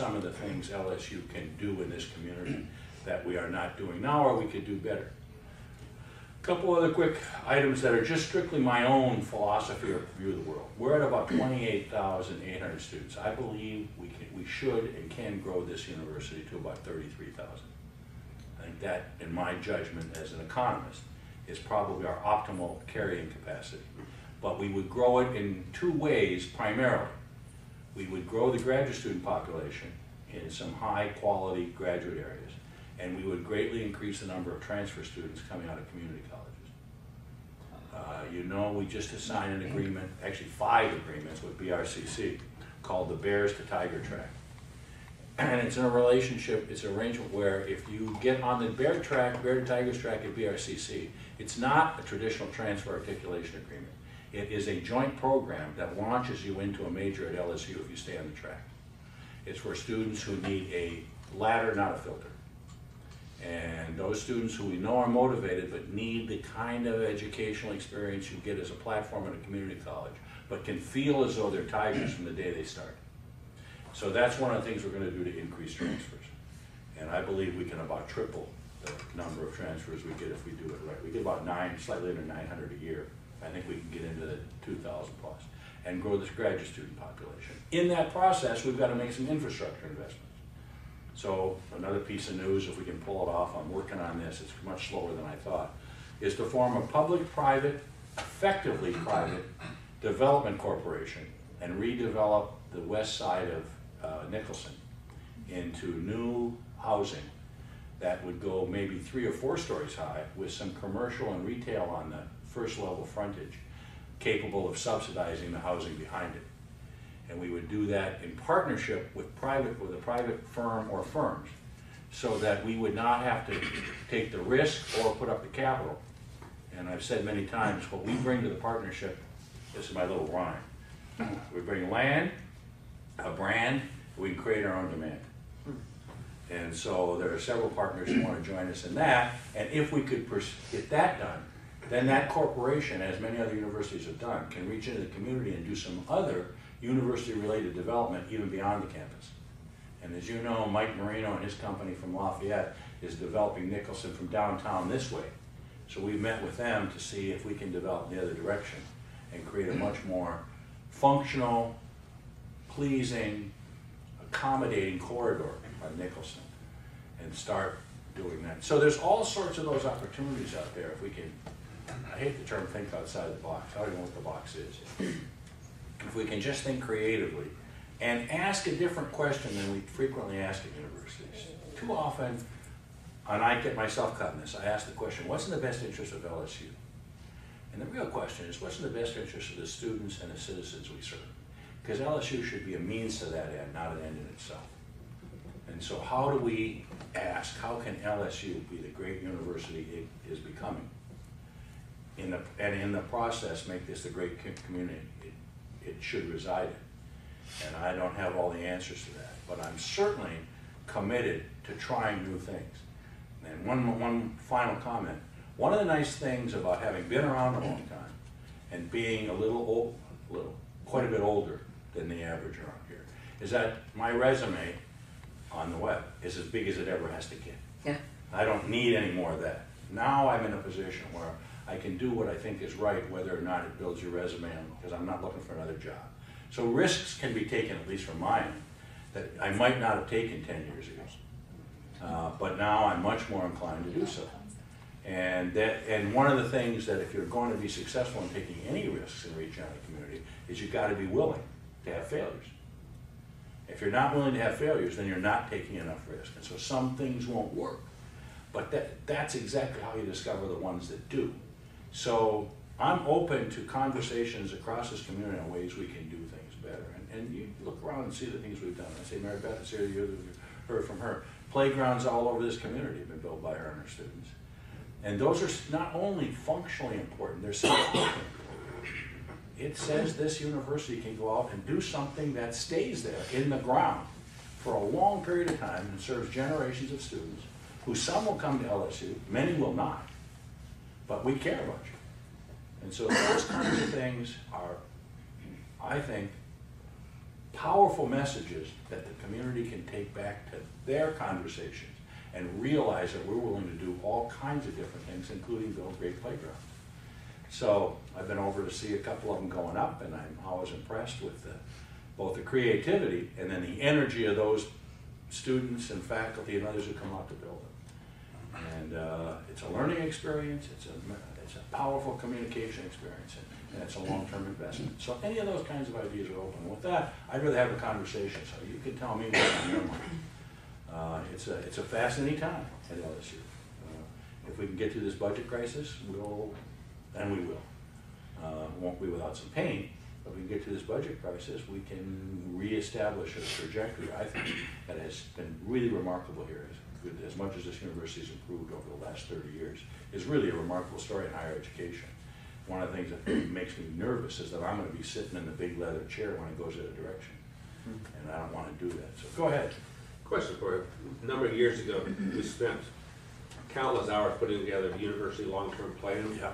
some of the things LSU can do in this community that we are not doing now, or we could do better. A couple other quick items that are just strictly my own philosophy or view of the world. We're at about 28,800 students. I believe we should and can grow this university to about 33,000. I think that, in my judgment as an economist, is probably our optimal carrying capacity. But we would grow it in two ways primarily. We would grow the graduate student population in some high quality graduate areas, and we would greatly increase the number of transfer students coming out of community colleges. You know, we just signed an agreement, actually 5 agreements with BRCC, called the Bears to Tiger track. And it's in a relationship, it's an arrangement where if you get on the Bear to Tigers track at BRCC, it's not a traditional transfer articulation agreement. It is a joint program that launches you into a major at LSU if you stay on the track. It's for students who need a ladder, not a filter. And those students who we know are motivated but need the kind of educational experience you get as a platform at a community college, but can feel as though they're Tigers from the day they start. So that's one of the things we're going to do to increase transfers. And I believe we can about triple the number of transfers we get if we do it right. We get about slightly under 900 a year. I think we can get into the 2,000 plus and grow this graduate student population. In that process, we've got to make some infrastructure investments. So another piece of news, if we can pull it off, I'm working on this, it's much slower than I thought, is to form a public-private, effectively private, development corporation and redevelop the west side of Nicholson into new housing that would go maybe 3 or 4 stories high with some commercial and retail on the first level frontage, capable of subsidizing the housing behind it. And we would do that in partnership with a private firm or firms, so that we would not have to take the risk or put up the capital. And I've said many times, what we bring to the partnership, this is my little rhyme, we bring land, a brand, we can create our own demand. And so there are several partners who want to join us in that, and if we could get that done, then that corporation, as many other universities have done, can reach into the community and do some other university-related development even beyond the campus. And as you know, Mike Marino and his company from Lafayette is developing Nicholson from downtown this way. So we've met with them to see if we can develop in the other direction and create a much more functional, pleasing, accommodating corridor on Nicholson and start doing that. So there's all sorts of those opportunities out there if we can, I hate the term think outside the box, I don't even know what the box is. If we can just think creatively and ask a different question than we frequently ask at universities. Too often, and I get myself caught in this, I ask the question, what's in the best interest of LSU? And the real question is, what's in the best interest of the students and the citizens we serve? Because LSU should be a means to that end, not an end in itself. And so how do we ask, how can LSU be the great university it is becoming? And in the process, make this the great community it should reside in. And I don't have all the answers to that, but I'm certainly committed to trying new things. And one final comment. One of the nice things about having been around a long time and being quite a bit older than the average around here, is that my resume on the web is as big as it ever has to get. Yeah. I don't need any more of that. Now I'm in a position where I can do what I think is right, whether or not it builds your resume, because I'm not looking for another job. So risks can be taken, at least from mine, that I might not have taken 10 years ago. But now I'm much more inclined to do so. And one of the things that if you're going to be successful in taking any risks in reaching out to the community is you've got to be willing to have failures. If you're not willing to have failures, then you're not taking enough risk. And so some things won't work. But that's exactly how you discover the ones that do. So I'm open to conversations across this community on ways we can do things better. And you look around and see the things we've done. I say Mary Beth is here, you heard from her. Playgrounds all over this community have been built by her and her students. And those are not only functionally important, they're significant. It says this university can go out and do something that stays there in the ground for a long period of time and serves generations of students, who some will come to LSU, many will not, but we care about you. And so those kinds of things are, I think, powerful messages that the community can take back to their conversations and realize that we're willing to do all kinds of different things, including build great playgrounds. So I've been over to see a couple of them going up, and I'm always impressed with both the creativity and then the energy of those students and faculty and others who come out to build them. And it's a learning experience, it's a powerful communication experience, and it's a long-term investment. So any of those kinds of ideas are open. With that, I'd rather have a conversation, so you can tell me what's on your mind. It's a fascinating time at LSU. If we can get through this budget crisis, we will. Won't be without some pain, but if we can get through this budget crisis, we can reestablish a trajectory, I think, that has been really remarkable here. As much as this university has improved over the last 30 years, is really a remarkable story in higher education. One of the things that makes me nervous is that I'm going to be sitting in the big leather chair when it goes in a direction, and I don't want to do that. So go ahead. Question for you. A number of years ago, we spent countless hours putting together a university long-term plan. Yeah.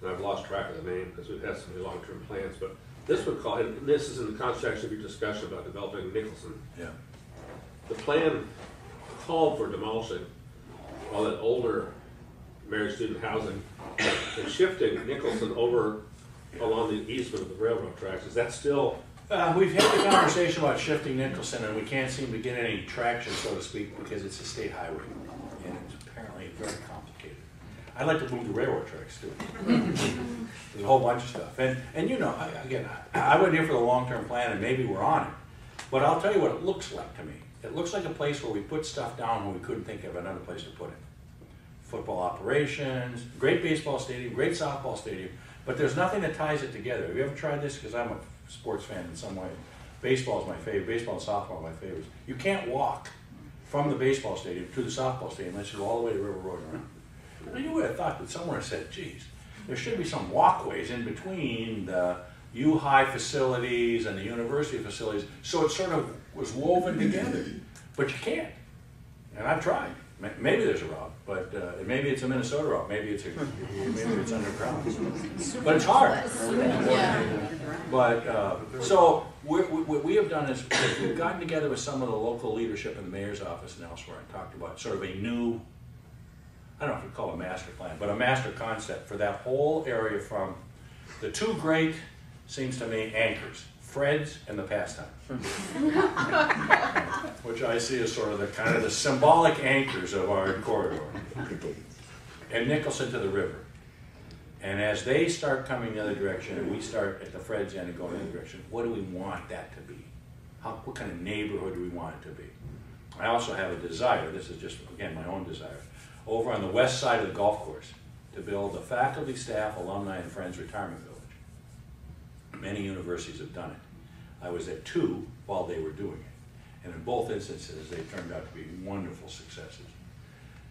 And I've lost track of the name because we've had so many long-term plans, but this would call, and this is in the context of your discussion about developing Nicholson. Yeah. The plan called for demolishing all that older married student housing and shifting Nicholson over along the easement of the railroad tracks. Is that still? We've had the conversation about shifting Nicholson, and we can't seem to get any traction, so to speak, because it's a state highway, and it's apparently very complicated. I'd like to move the railroad tracks too. There's a whole bunch of stuff, and you know, I wasn't here for the long-term plan, and maybe we're on it, but I'll tell you what it looks like to me. It looks like a place where we put stuff down when we couldn't think of another place to put it. Football operations, great baseball stadium, great softball stadium, but there's nothing that ties it together. Have you ever tried this? Because I'm a sports fan in some way. Baseball is my favorite. Baseball and softball are my favorites. You can't walk from the baseball stadium to the softball stadium unless you go all the way to River Road and around. And you would have thought that somewhere said, geez, there should be some walkways in between the U-High facilities and the university facilities, so it sort of was woven together. But you can't. And I've tried. Maybe there's a route, but maybe it's a Minnesota route. Maybe it's underground. But it's hard. But so what we have done is we've gotten together with some of the local leadership in the mayor's office and elsewhere and talked about sort of a new, I don't know if we call it a master plan, but a master concept for that whole area from the two great, seems to me, anchors, Fred's and the Pastime, which I see as sort of the kind of the symbolic anchors of our corridor, and Nicholson to the river. And as they start coming the other direction, and we start at the Fred's end and going the other direction, what do we want that to be? What kind of neighborhood do we want it to be? I also have a desire, this is just, again, my own desire, over on the west side of the golf course to build a faculty, staff, alumni, and friends retirement village. Many universities have done it. I was at two while they were doing it. And in both instances, they turned out to be wonderful successes.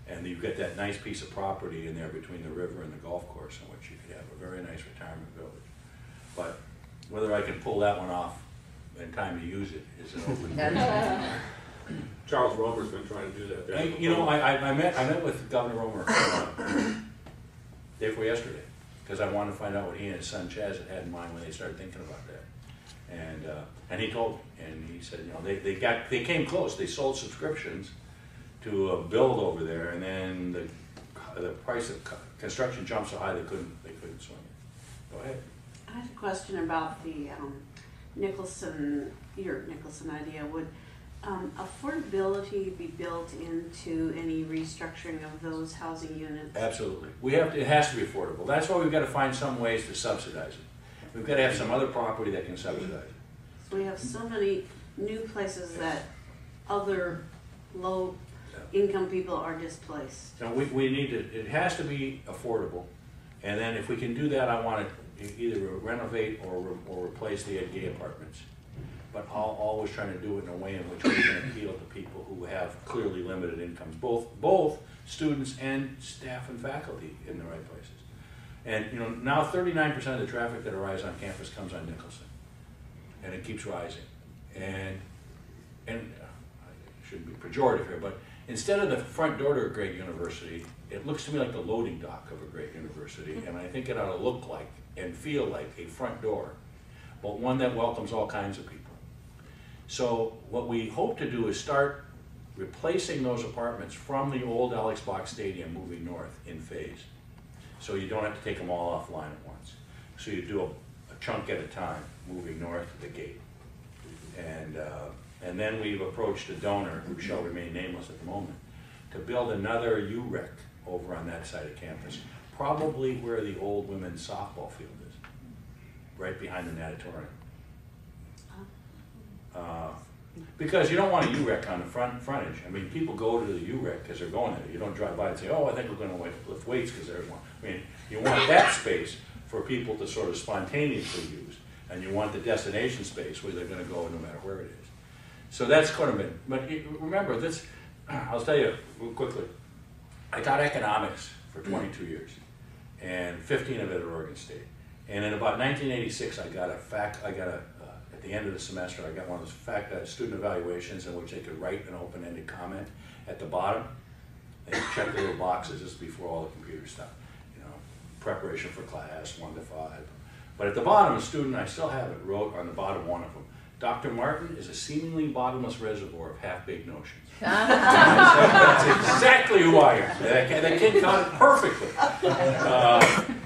And you've got that nice piece of property in there between the river and the golf course in which you could have a very nice retirement village. But whether I can pull that one off in time to use it is an open question. Charles Romer's been trying to do that there. You know, I met with Governor Romer day before yesterday, because I wanted to find out what he and his son Chaz had in mind when they started thinking about that. And he told me, and he said, you know, they came close. They sold subscriptions to build over there, and then the price of construction jumped so high they couldn't swing it. Go ahead. I had a question about the Nicholson, your Nicholson idea. Would affordability be built into any restructuring of those housing units? Absolutely. It has to be affordable. That's why we've got to find some ways to subsidize it. We've got to have some other property that can subsidize it. So we have so many new places that other low income people are displaced. Now we need to, it has to be affordable. And then if we can do that, I want to either renovate or replace the Ed Gay apartments. But I'll always try to do it in a way in which we can appeal to people who have clearly limited incomes, both students and staff and faculty in the right places. And you know, now 39% of the traffic that arrives on campus comes on Nicholson, and it keeps rising. And I shouldn't be pejorative here, but instead of the front door to a great university, it looks to me like the loading dock of a great university, and I think it ought to look like and feel like a front door, but one that welcomes all kinds of people. So what we hope to do is start replacing those apartments from the old Alex Box Stadium moving north in phase. So you don't have to take them all offline at once. So you do a chunk at a time, moving north to the gate. And then we've approached a donor, who shall remain nameless at the moment, to build another UREC over on that side of campus, probably where the old women's softball field is, right behind the natatorium. Because you don't want a UREC on the frontage. I mean, people go to the UREC because they're going there. You don't drive by and say, oh, I think we're going to lift weights because there's one. I mean, you want that space for people to sort of spontaneously use, and you want the destination space where they're going to go no matter where it is. So that's kind of it. But remember, this, I'll tell you real quickly, I taught economics for 22 years, and 15 of it at Oregon State. And in about 1986, at the end of the semester, I got one of those student evaluations in which they could write an open-ended comment at the bottom. They check the little boxes. This is before all the computer stuff, you know, preparation for class, 1 to 5. But at the bottom, a student, I still have it, wrote on the bottom one of them, Dr. Martin is a seemingly bottomless reservoir of half-baked notions. That's exactly who I am. That kid got it perfectly.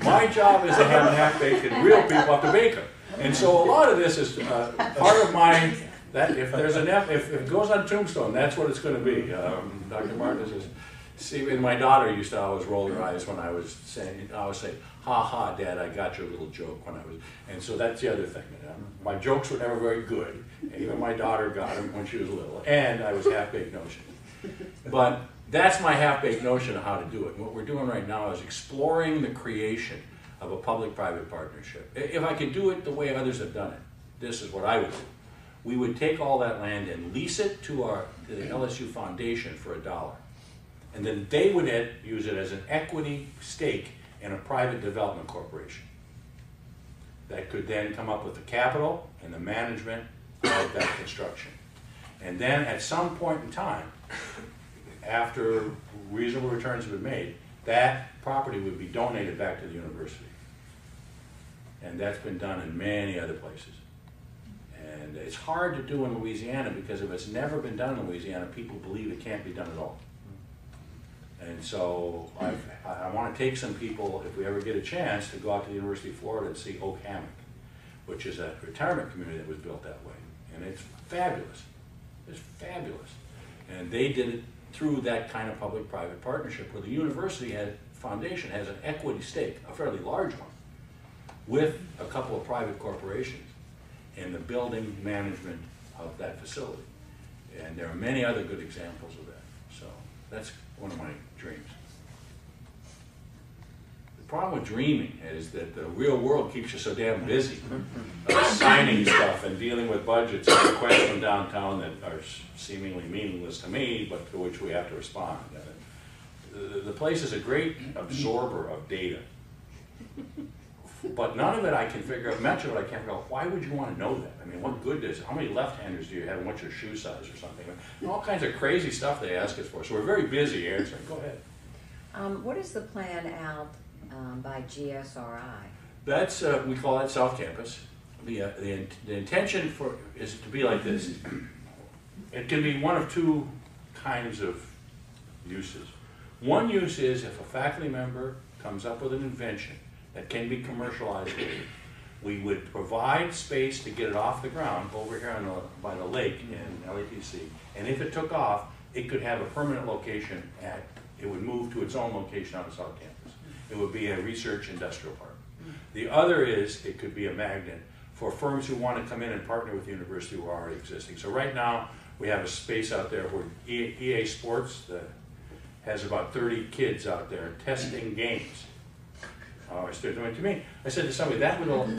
My job is to have half-baked and real people have to bake them. And so a lot of this is part of my, that if there's an if it goes on tombstone, that's what it's going to be. Dr. Martin is, see, and my daughter used to always roll her eyes when I was saying, ha ha, Dad, I got your little joke when I was, and so that's the other thing. You know? My jokes were never very good, and even my daughter got them when she was little, and I was half-baked notion. But that's my half-baked notion of how to do it. And what we're doing right now is exploring the creation of a public-private partnership. If I could do it the way others have done it, this is what I would do. We would take all that land and lease it to the LSU Foundation for $1. And then they would use it as an equity stake in a private development corporation that could then come up with the capital and the management of that construction. And then at some point in time, after reasonable returns have been made, that property would be donated back to the university. And that's been done in many other places. And it's hard to do in Louisiana because if it's never been done in Louisiana, people believe it can't be done at all. And so I want to take some people, if we ever get a chance, to go out to the University of Florida and see Oak Hammock, which is a retirement community that was built that way. And it's fabulous. It's fabulous. And they did it through that kind of public-private partnership where the university foundation has an equity stake, a fairly large one, with a couple of private corporations in the building management of that facility. And there are many other good examples of that. So that's one of my dreams. The problem with dreaming is that the real world keeps you so damn busy signing stuff and dealing with budgets and requests from downtown that are seemingly meaningless to me, but to which we have to respond. The place is a great absorber of data. But none of it I can figure out, much of it I can't figure out, why would you want to know that? I mean, what good is it? How many left-handers do you have and what's your shoe size or something? And all kinds of crazy stuff they ask us for. So we're very busy answering. Go ahead. What is the plan out by GSRI? That's, we call that South Campus. The intention is to be like this. It can be one of two kinds of uses. One use is if a faculty member comes up with an invention that can be commercialized, we would provide space to get it off the ground over here by the lake in LATC. And if it took off, it could have a permanent location it would move to its own location on the South Campus. It would be a research industrial park. The other is, it could be a magnet for firms who want to come in and partner with the university who are already existing. So right now, we have a space out there where EA Sports has about 30 kids out there testing games. To me, I said to somebody, that would